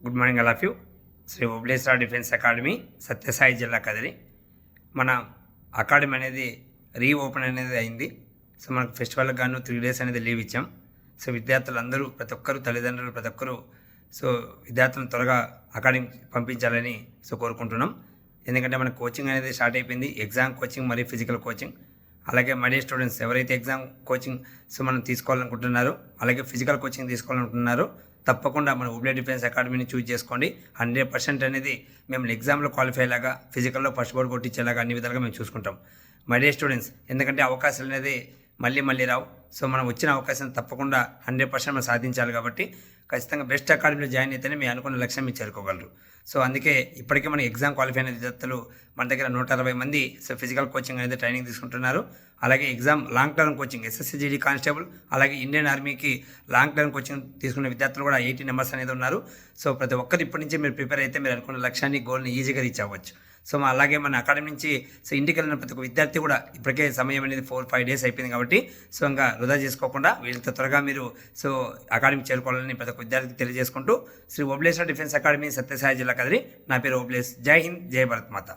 Good morning all of you. Shri Obleshwara defence academy Sathyasai జిల్లా కదిరి. మన academy అనేది రీఓపెన్ అనేది అయింది. సో మనకు ఫెస్టివల్కి గాను 3 days అనేది లీవ్ ఇచ్చాం. సో విద్యార్థులందరూ ప్రతి ఒక్కరు తల్లిదండ్రులు ప్రతి ఒక్కరు విద్యార్థులను త్వరగా అకాడమీ పంపించాలని కోరుకుంటున్నాం. ఎందుకంటే మన కోచింగ్ అనేది స్టార్ట్ అయిపోయింది. ఎగ్జామ్ కోచింగ్ మరియు ఫిజికల్ కోచింగ్, అలాగే మనీ స్టూడెంట్స్ ఎవరైతే ఎగ్జామ్ కోచింగ్ మనం తీసుకోవాలనుకుంటున్నారో, అలాగే ఫిజికల్ కోచింగ్ తీసుకోవాలనుకుంటున్నారో తప్పకుండా మన ఓబ్లే డిఫెన్స్ అకాడమీని చూజ్ చేసుకోండి. 100% అనేది మేము ఎగ్జామ్లో క్వాలిఫై అయ్యేలాగా, ఫిజికల్లో ఫస్ట్ బోర్డ్ కొట్టించేలాగా అన్ని విధాలుగా మేము చూసుకుంటాం. మై డియర్ స్టూడెంట్స్, ఎందుకంటే అవకాశాలు అనేది మళ్ళీ రావు. సో మనం వచ్చిన అవకాశం తప్పకుండా 100% మనం సాధించాలి. కాబట్టి ఖచ్చితంగా బెస్ట్ అకాడమీలో జాయిన్ అయితేనే మీ అనుకున్న లక్ష్యం మీరు చేరుకోగలరు. సో అందుకే ఇప్పటికే మన ఎగ్జామ్ క్వాలిఫై అయిన విద్యార్థులు మన దగ్గర 160 మంది ఫిజికల్ కోచింగ్ అనేది ట్రైనింగ్ తీసుకుంటున్నారు. అలాగే exam long term coaching SSC GD constable, అలాగే ఇండియన్ ఆర్మీకి లాంగ్ టర్మ్ కోచింగ్ తీసుకునే విద్యార్థులు కూడా 80 members అనేది ఉన్నారు. సో ప్రతి ఒక్కరు ఇప్పటి నుంచి మీరు ప్రిపేర్ అయితే మీరు అనుకున్న లక్ష్యాన్ని, గోల్ని ఈజీగా రీచ్ అవ్వచ్చు. సో అలాగే మన అకాడమీ నుంచి ఇంటికి వెళ్ళిన ప్రతి ఒక్క విద్యార్థి కూడా ఇప్పటికే సమయం అనేది 4-5 days అయిపోయింది. కాబట్టి ఇంకా వృధా చేసుకోకుండా వీళ్ళతో త్వరగా మీరు అకాడమీ చేరుకోవాలని ప్రతి ఒక్క విద్యార్థికి తెలియజేసుకుంటూ శ్రీ ఓబ్లేశ్వర డిఫెన్స్ అకాడమీ సత్యసాయి జిల్లా కదిరి. నా పేరు ఓబ్లేస్. జై హింద్, జై భారత్ మాత.